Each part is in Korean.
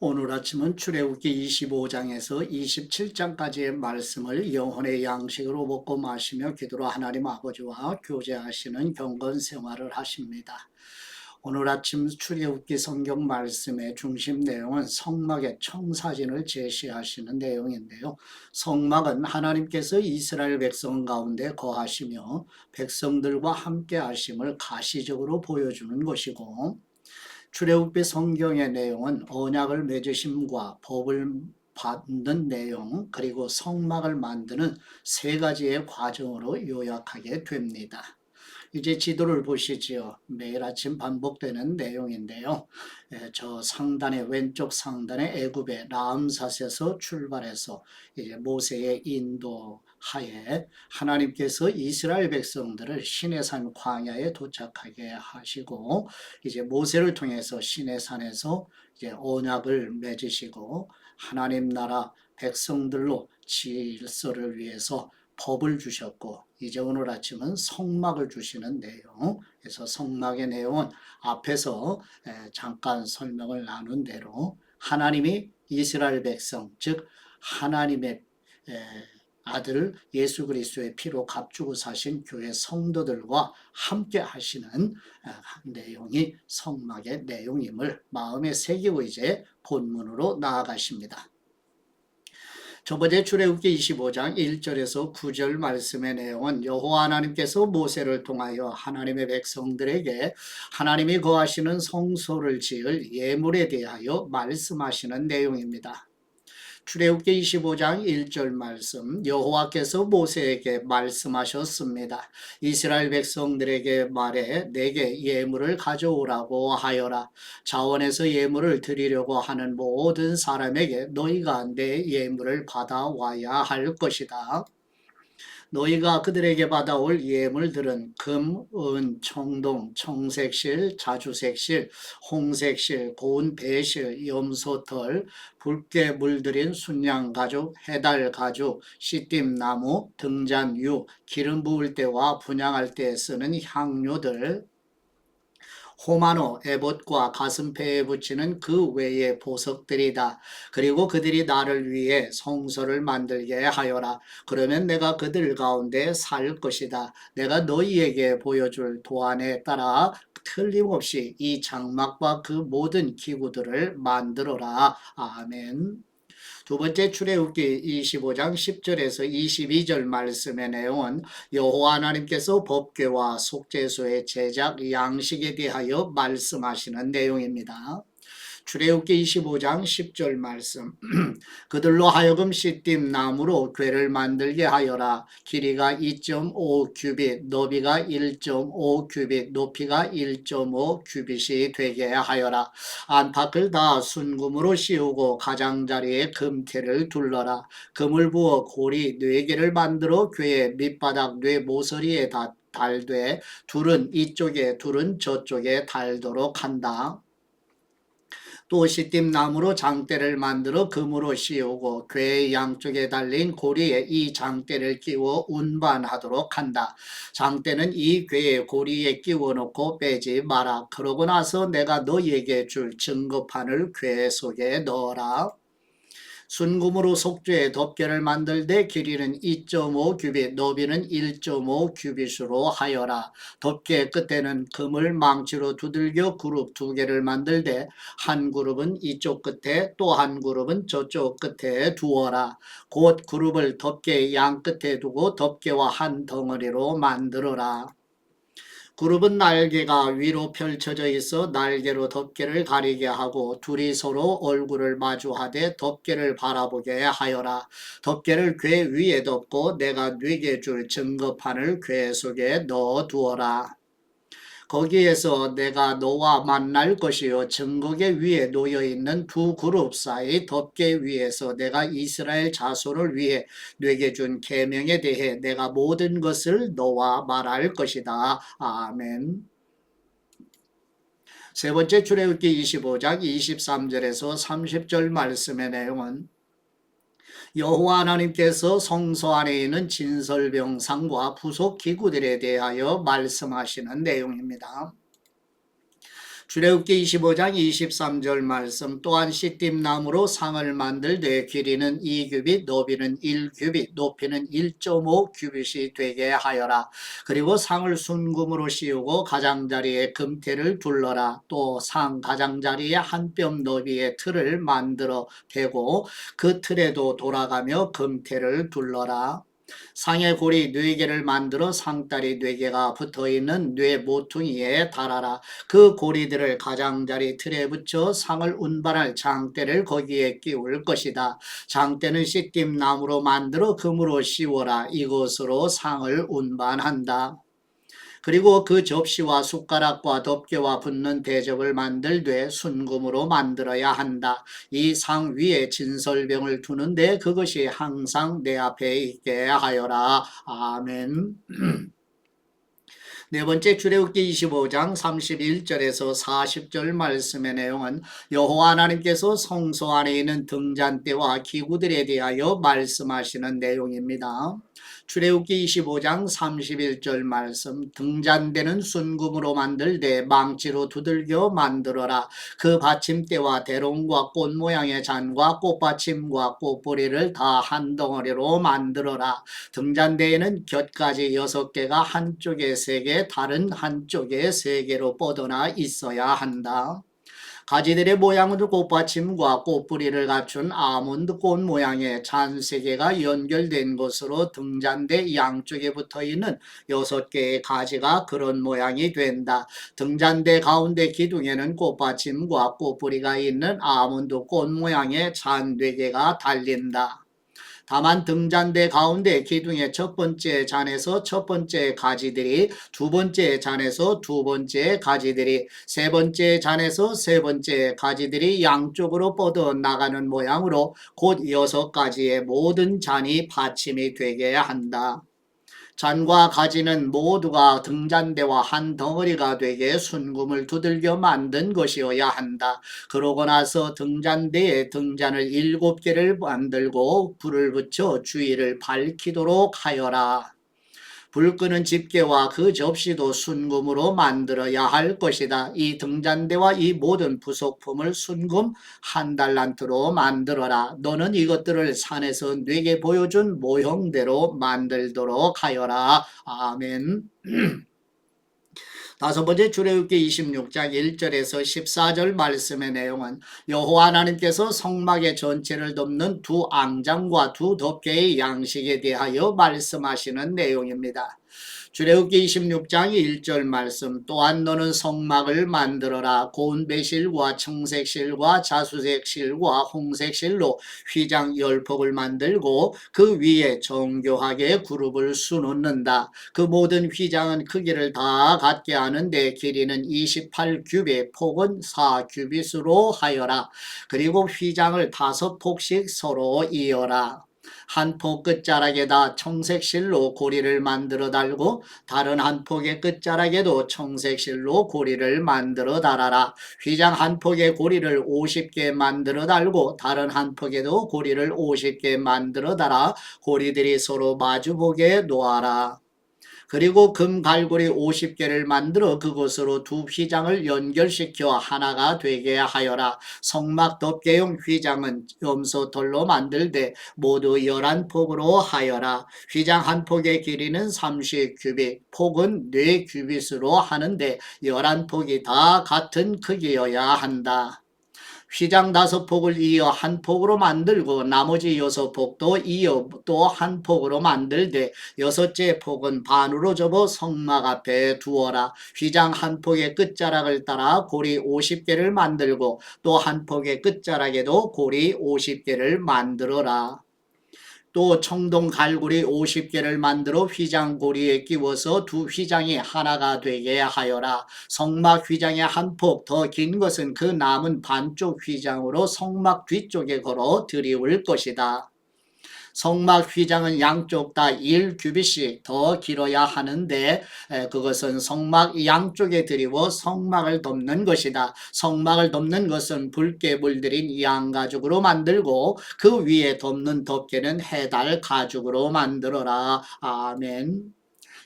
오늘 아침은 출애굽기 25장에서 27장까지의 말씀을 영혼의 양식으로 먹고 마시며 기도로 하나님 아버지와 교제하시는 경건 생활을 하십니다. 오늘 아침 출애굽기 성경 말씀의 중심 내용은 성막의 청사진을 제시하시는 내용인데요. 성막은 하나님께서 이스라엘 백성 가운데 거하시며 백성들과 함께 하심을 가시적으로 보여주는 것이고, 출애굽기 성경의 내용은 언약을 맺으심과 법을 받는 내용, 그리고 성막을 만드는 세 가지의 과정으로 요약하게 됩니다. 이제 지도를 보시지요. 매일 아침 반복되는 내용인데요. 저 상단의 왼쪽 상단의 애굽의 라암삿에서 출발해서 이제 모세의 인도 하에 하나님께서 이스라엘 백성들을 시내산 광야에 도착하게 하시고, 이제 모세를 통해서 시내산에서 이제 언약을 맺으시고 하나님 나라 백성들로 질서를 위해서 법을 주셨고, 이제 오늘 아침은 성막을 주시는 내용. 그래서 성막의 내용은 앞에서 잠깐 설명을 나눈 대로 하나님이 이스라엘 백성, 즉 하나님의 아들 예수 그리스도의 피로 값주고 사신 교회 성도들과 함께 하시는 내용이 성막의 내용임을 마음에 새기고 이제 본문으로 나아가십니다. 저번에 출애굽기 25장 1절에서 9절 말씀의 내용은 여호와 하나님께서 모세를 통하여 하나님의 백성들에게 하나님이 거하시는 성소를 지을 예물에 대하여 말씀하시는 내용입니다. 출애굽기 25장 1절 말씀, 여호와께서 모세에게 말씀하셨습니다. 이스라엘 백성들에게 말해 내게 예물을 가져오라고 하여라. 자원에서 예물을 드리려고 하는 모든 사람에게 너희가 내 예물을 받아와야 할 것이다. 너희가 그들에게 받아올 예물들은 금, 은, 청동, 청색실, 자주색실, 홍색실, 고운 배실, 염소털, 붉게 물들인 순양가죽, 해달가죽, 시띠나무, 등잔유, 기름 부을 때와 분향할 때 쓰는 향료들, 호마노, 에봇과 가슴페에 붙이는 그 외의 보석들이다. 그리고 그들이 나를 위해 성소를 만들게 하여라. 그러면 내가 그들 가운데 살 것이다. 내가 너희에게 보여줄 도안에 따라 틀림없이 이 장막과 그 모든 기구들을 만들어라. 아멘. 두 번째 출애굽기 25장 10절에서 22절 말씀의 내용은 여호와 하나님께서 법궤와 속죄소의 제작 양식에 대하여 말씀하시는 내용입니다. 출애굽기 25장 10절 말씀 그들로 하여금 시띠 나무로 궤를 만들게 하여라. 길이가 2.5 규빗, 너비가 1.5 규빗, 높이가 1.5 규빗이 되게 하여라. 안팎을 다 순금으로 씌우고 가장자리에 금태를 둘러라. 금을 부어 고리 4개를 만들어 궤의 밑바닥 뇌 모서리에 달되 둘은 이쪽에 둘은 저쪽에 달도록 한다. 또 시띠나무로 장대를 만들어 금으로 씌우고 궤의 양쪽에 달린 고리에 이 장대를 끼워 운반하도록 한다. 장대는 이 궤의 고리에 끼워 놓고 빼지 마라. 그러고 나서 내가 너희에게 줄 증거판을 궤 속에 넣어라. 순금으로 속죄의 덮개를 만들되 길이는 2.5 규빗, 너비는 1.5 규빗으로 하여라. 덮개 끝에는 금을 망치로 두들겨 그룹 2개를 만들되 한 그룹은 이쪽 끝에 또 한 그룹은 저쪽 끝에 두어라. 곧 그룹을 덮개의 양 끝에 두고 덮개와 한 덩어리로 만들어라. 그룹은 날개가 위로 펼쳐져 있어 날개로 덮개를 가리게 하고 둘이 서로 얼굴을 마주하되 덮개를 바라보게 하여라. 덮개를 궤 위에 덮고 내가 네게 줄 증거판을 궤 속에 넣어 두어라. 거기에서 내가 너와 만날 것이요 증거계 위에 놓여있는 두 그룹 사이 덮개 위에서 내가 이스라엘 자손을 위해 네게 준 계명에 대해 내가 모든 것을 너와 말할 것이다. 아멘. 세 번째 출애굽기 25장 23절에서 30절 말씀의 내용은 여호와 하나님께서 성소 안에 있는 진설병상과 부속 기구들에 대하여 말씀하시는 내용입니다. 출애굽기 25장 23절 말씀 또한 시띠나무로 상을 만들되 길이는 2규빗 너비는 1규빗 높이는 1.5규빗이 되게 하여라. 그리고 상을 순금으로 씌우고 가장자리에 금태를 둘러라. 또 상 가장자리에 한 뼘 너비의 틀을 만들어 대고 그 틀에도 돌아가며 금태를 둘러라. 상의 고리 4개를 만들어 상다리 4개가 붙어있는 뇌 모퉁이에 달아라. 그 고리들을 가장자리 틀에 붙여 상을 운반할 장대를 거기에 끼울 것이다. 장대는 시띠나무로 만들어 금으로 씌워라. 이것으로 상을 운반한다. 그리고 그 접시와 숟가락과 덮개와 붙는 대접을 만들되 순금으로 만들어야 한다. 이 상 위에 진설병을 두는데 그것이 항상 내 앞에 있게 하여라. 아멘. 네 번째 출애굽기 25장 31절에서 40절 말씀의 내용은 여호와 하나님께서 성소 안에 있는 등잔대와 기구들에 대하여 말씀하시는 내용입니다. 출애굽기 25장 31절 말씀 등잔대는 순금으로 만들되 망치로 두들겨 만들어라. 그 받침대와 대롱과 꽃 모양의 잔과 꽃받침과 꽃뿌리를 다 한 덩어리로 만들어라. 등잔대에는 곁가지 6개가 한쪽에 3개 다른 한쪽에 3개로 뻗어나 있어야 한다. 가지들의 모양은 꽃받침과 꽃뿌리를 갖춘 아몬드 꽃 모양의 잔 3개가 연결된 것으로 등잔대 양쪽에 붙어있는 6개의 가지가 그런 모양이 된다. 등잔대 가운데 기둥에는 꽃받침과 꽃뿌리가 있는 아몬드 꽃 모양의 잔 4개가 달린다. 다만 등잔대 가운데 기둥의 첫 번째 잔에서 첫 번째 가지들이, 두 번째 잔에서 두 번째 가지들이, 세 번째 잔에서 세 번째 가지들이 양쪽으로 뻗어 나가는 모양으로 곧 6가지의 모든 잔이 받침이 되게 한다. 잔과 가지는 모두가 등잔대와 한 덩어리가 되게 순금을 두들겨 만든 것이어야 한다. 그러고 나서 등잔대에 등잔을 7개를 만들고 불을 붙여 주위를 밝히도록 하여라. 불 끄는 집게와 그 접시도 순금으로 만들어야 할 것이다. 이 등잔대와 이 모든 부속품을 순금 1달란트로 만들어라. 너는 이것들을 산에서 내게 보여준 모형대로 만들도록 하여라. 아멘. 다섯 번째 출애굽기 26장 1절에서 14절 말씀의 내용은 여호와 하나님께서 성막의 전체를 덮는 두 앙장과 두 덮개의 양식에 대하여 말씀하시는 내용입니다. 출애굽기 26장 1절 말씀 또한 너는 성막을 만들어라. 고운 배실과 청색실과 자수색실과 홍색실로 휘장 10폭을 만들고 그 위에 정교하게 그룹을 수놓는다. 그 모든 휘장은 크기를 다 같게 하는데 길이는 28규빗 폭은 4규빗으로 하여라. 그리고 휘장을 5폭씩 서로 이어라. 한 폭 끝자락에다 청색실로 고리를 만들어 달고 다른 한 폭의 끝자락에도 청색실로 고리를 만들어 달아라. 휘장 한 폭의 고리를 50개 만들어 달고 다른 한 폭에도 고리를 50개 만들어 달아 고리들이 서로 마주보게 놓아라. 그리고 금 갈고리 50개를 만들어 그것으로 두 휘장을 연결시켜 하나가 되게 하여라. 성막 덮개용 휘장은 염소털로 만들되 모두 11폭으로 하여라. 휘장 한 폭의 길이는 30규빗, 폭은 4규빗으로 하는데 11폭이 다 같은 크기여야 한다. 휘장 5폭을 이어 한 폭으로 만들고 나머지 6폭도 이어 또 한 폭으로 만들되 6째 폭은 반으로 접어 성막 앞에 두어라. 휘장 한 폭의 끝자락을 따라 고리 50개를 만들고 또 한 폭의 끝자락에도 고리 50개를 만들어라. 또 청동 갈고리 50개를 만들어 휘장 고리에 끼워서 두 휘장이 하나가 되게 하여라. 성막 휘장의 한 폭 더 긴 것은 그 남은 반쪽 휘장으로 성막 뒤쪽에 걸어 들이울 것이다. 성막 휘장은 양쪽 다 1규빗씩 더 길어야 하는데 그것은 성막 양쪽에 들이워 성막을 덮는 것이다. 성막을 덮는 것은 붉게 물들인 양가죽으로 만들고 그 위에 덮는 덮개는 해달 가죽으로 만들어라. 아멘.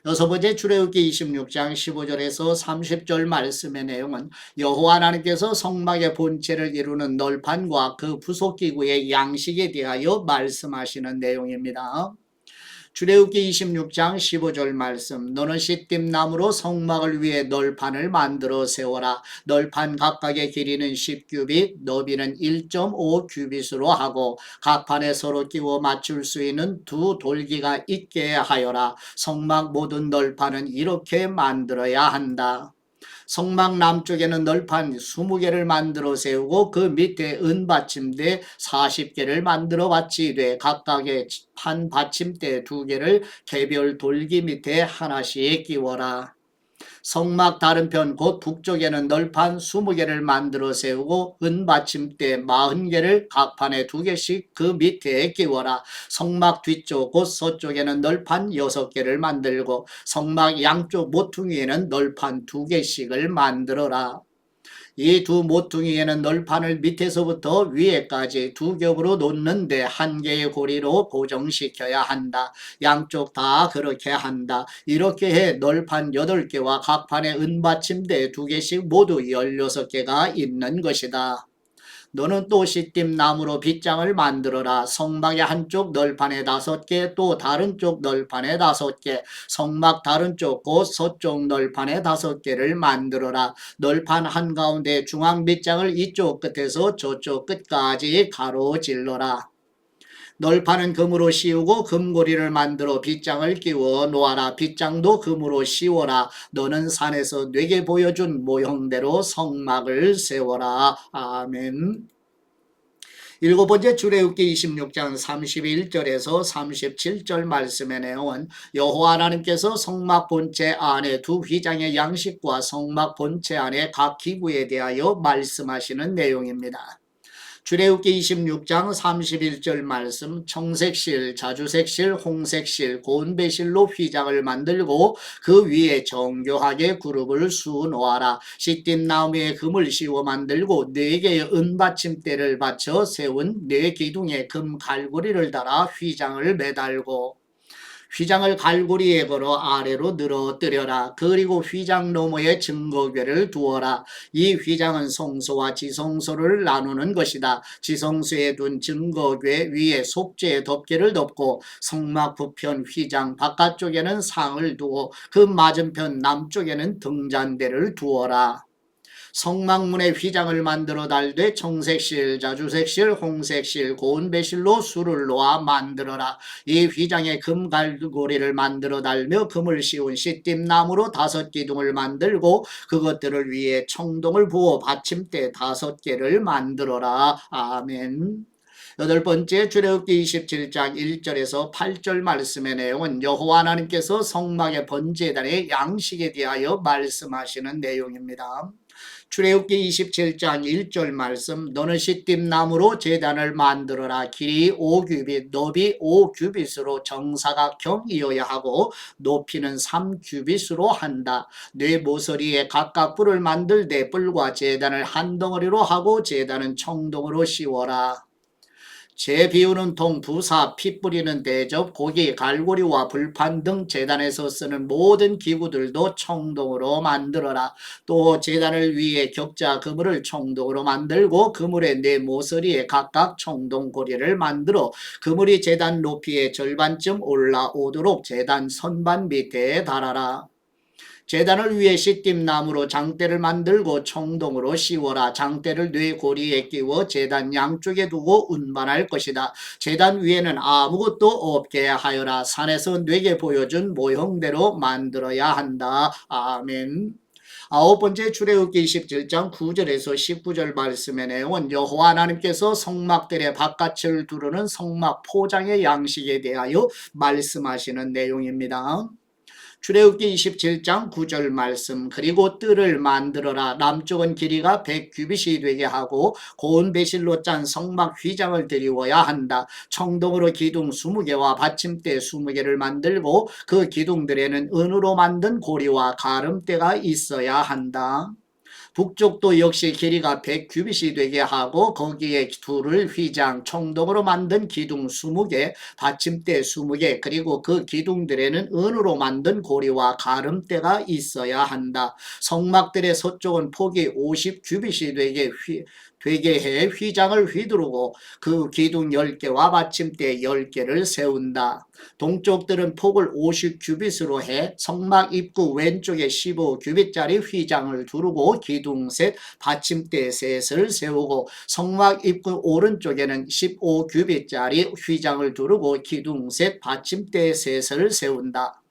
여섯 번째 출애굽기 26장 15절에서 30절 말씀의 내용은 여호와 하나님께서 성막의 본체를 이루는 널판과 그 부속기구의 양식에 대하여 말씀하시는 내용입니다. 출애굽기 26장 15절 말씀 너는 시띠나무로 성막을 위해 널판을 만들어 세워라. 널판 각각의 길이는 10규빗 너비는 1.5규빗으로 하고 각 판에 서로 끼워 맞출 수 있는 두 돌기가 있게 하여라. 성막 모든 널판은 이렇게 만들어야 한다. 성막 남쪽에는 널판 20개를 만들어 세우고 그 밑에 은받침대 40개를 만들어 바치되 각각의 판 받침대 2개를 개별 돌기 밑에 하나씩 끼워라. 성막 다른 편 곧 북쪽에는 널판 20개를 만들어 세우고 은받침대 40개를 각 판에 2개씩 그 밑에 끼워라. 성막 뒤쪽 곧 서쪽에는 널판 6개를 만들고 성막 양쪽 모퉁이에는 널판 2개씩을 만들어라. 이 두 모퉁이에는 널판을 밑에서부터 위에까지 두 겹으로 놓는데 한 개의 고리로 고정시켜야 한다. 양쪽 다 그렇게 한다. 이렇게 해 널판 8개와 각 판에 은받침대 2개씩 모두 16개가 있는 것이다. 너는 또 시띠 나무로 빗장을 만들어라. 성막의 한쪽 널판에 5개 또 다른 쪽 널판에 5개 성막 다른 쪽 곧 서쪽 널판에 5개를 만들어라. 널판 한가운데 중앙 빗장을 이쪽 끝에서 저쪽 끝까지 가로질러라. 널판은 금으로 씌우고 금고리를 만들어 빗장을 끼워 놓아라. 빗장도 금으로 씌워라. 너는 산에서 내게 보여준 모형대로 성막을 세워라. 아멘. 일곱 번째 출애굽기 26장 31절에서 37절 말씀의 내용은 여호와 하나님께서 성막 본체 안에 두 휘장의 양식과 성막 본체 안에 각 기구에 대하여 말씀하시는 내용입니다. 출애굽기 26장 31절 말씀 청색실, 자주색실, 홍색실, 고운배실로 휘장을 만들고 그 위에 정교하게 그룹을 수놓아라. 시띠나무에 금을 씌워 만들고 4개의 은받침대를 받쳐 세운 4기둥에 금 갈고리를 달아 휘장을 매달고 휘장을 갈고리에 걸어 아래로 늘어뜨려라. 그리고 휘장 너머에 증거궤를 두어라. 이 휘장은 성소와 지성소를 나누는 것이다. 지성소에 둔 증거궤 위에 속죄의 덮개를 덮고 성막 부편 휘장 바깥쪽에는 상을 두고 그 맞은편 남쪽에는 등잔대를 두어라. 성막문에 휘장을 만들어 달되 청색실, 자주색실, 홍색실, 고운배실로 수를 놓아 만들어라. 이 휘장에 금갈고리를 만들어 달며 금을 씌운 시띠나무로 5기둥을 만들고 그것들을 위해 청동을 부어 받침대 5개를 만들어라. 아멘. 여덟 번째 출애굽기 27장 1절에서 8절 말씀의 내용은 여호와 하나님께서 성막의 번제단의 양식에 대하여 말씀하시는 내용입니다. 출애굽기 27장 1절 말씀 너는 시띠나무로 제단을 만들어라. 길이 5규빗 너비 5규빗으로 정사각형이어야 하고 높이는 3규빗으로 한다. 네 모서리에 각각 뿔을 만들되 뿔과 제단을 한 덩어리로 하고 제단은 청동으로 씌워라. 재 비우는 통, 부사, 피 뿌리는 대접, 고기, 갈고리와 불판 등 제단에서 쓰는 모든 기구들도 청동으로 만들어라. 또 제단을 위해 격자 그물을 청동으로 만들고 그물의 4모서리에 각각 청동 고리를 만들어 그물이 제단 높이의 절반쯤 올라오도록 제단 선반 밑에 달아라. 제단을 위해 시띠나무로 장대를 만들고 청동으로 씌워라. 장대를 네 고리에 끼워 제단 양쪽에 두고 운반할 것이다. 제단 위에는 아무것도 없게 하여라. 산에서 네게 보여준 모형대로 만들어야 한다. 아멘. 아홉 번째 출애굽기 27장 9절에서 19절 말씀의 내용은 여호와 하나님께서 성막들의 바깥을 두르는 성막 포장의 양식에 대하여 말씀하시는 내용입니다. 출애굽기 27장 9절 말씀 그리고 뜰을 만들어라. 남쪽은 길이가 100규빗이 되게 하고 고운 배실로 짠 성막 휘장을 드리워야 한다. 청동으로 기둥 20개와 받침대 20개를 만들고 그 기둥들에는 은으로 만든 고리와 가름대가 있어야 한다. 북쪽도 역시 길이가 100규빗이 되게 하고 거기에 둘을 휘장 청동으로 만든 기둥 20개, 받침대 20개, 그리고 그 기둥들에는 은으로 만든 고리와 가름대가 있어야 한다. 성막들의 서쪽은 폭이 50규빗이 되게 해 휘장을 휘두르고 그 기둥 10개와 받침대 10개를 세운다. 동쪽들은 폭을 50규빗으로 해 성막 입구 왼쪽에 15규빗짜리 휘장을 두르고 기둥 셋, 받침대 셋을 세우고 성막 입구 오른쪽에는 15규빗짜리 휘장을 두르고 기둥 셋, 받침대 셋을 세운다.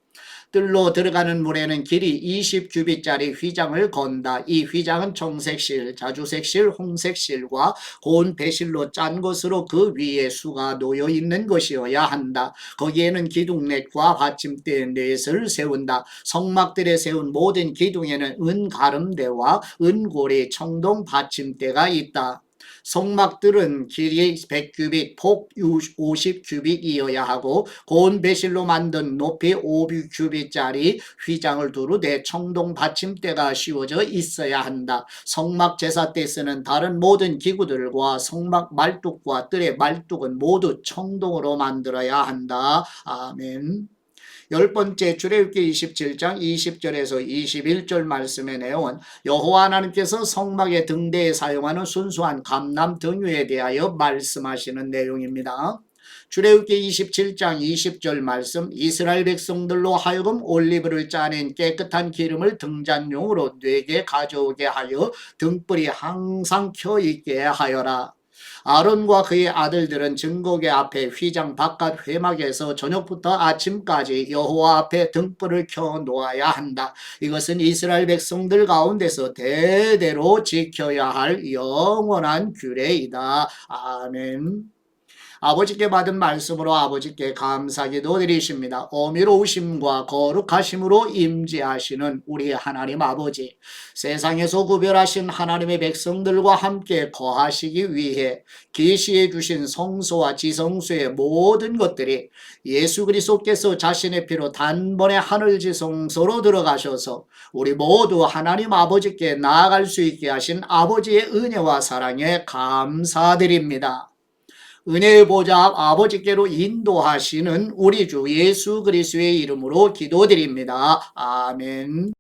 뜰로 들어가는 물에는 길이 20규빗짜리 휘장을 건다. 이 휘장은 청색실, 자주색실, 홍색실과 고운 배실로 짠 것으로 그 위에 수가 놓여 있는 것이어야 한다. 거기에는 기둥넷과 받침대 넷을 세운다. 성막들에 세운 모든 기둥에는 은가름대와 은고리, 청동 받침대가 있다. 성막들은 길이 100규빗, 폭 50규빗이어야 하고 고운 배실로 만든 높이 5규빗짜리 휘장을 두르되 청동 받침대가 씌워져 있어야 한다. 성막 제사 때 쓰는 다른 모든 기구들과 성막 말뚝과 뜰의 말뚝은 모두 청동으로 만들어야 한다. 아멘. 10번째 출애굽기 27장 20절에서 21절 말씀의 내용은 여호와 하나님께서 성막의 등대에 사용하는 순수한 감람 등유에 대하여 말씀하시는 내용입니다. 출애굽기 27장 20절 말씀, 이스라엘 백성들로 하여금 올리브를 짜낸 깨끗한 기름을 등잔용으로 4개 가져오게 하여 등불이 항상 켜 있게 하여라. 아론과 그의 아들들은 증거궤 앞에 휘장 바깥 회막에서 저녁부터 아침까지 여호와 앞에 등불을 켜 놓아야 한다. 이것은 이스라엘 백성들 가운데서 대대로 지켜야 할 영원한 규례이다. 아멘. 아버지께 받은 말씀으로 아버지께 감사기도 드리십니다. 어미로우심과 거룩하심으로 임재하시는 우리 하나님 아버지, 세상에서 구별하신 하나님의 백성들과 함께 거하시기 위해 계시해 주신 성소와 지성소의 모든 것들이 예수 그리스도께서 자신의 피로 단번에 하늘지성소로 들어가셔서 우리 모두 하나님 아버지께 나아갈 수 있게 하신 아버지의 은혜와 사랑에 감사드립니다. 은혜의 보좌 아버지께로 인도하시는 우리 주 예수 그리스도의 이름으로 기도드립니다. 아멘.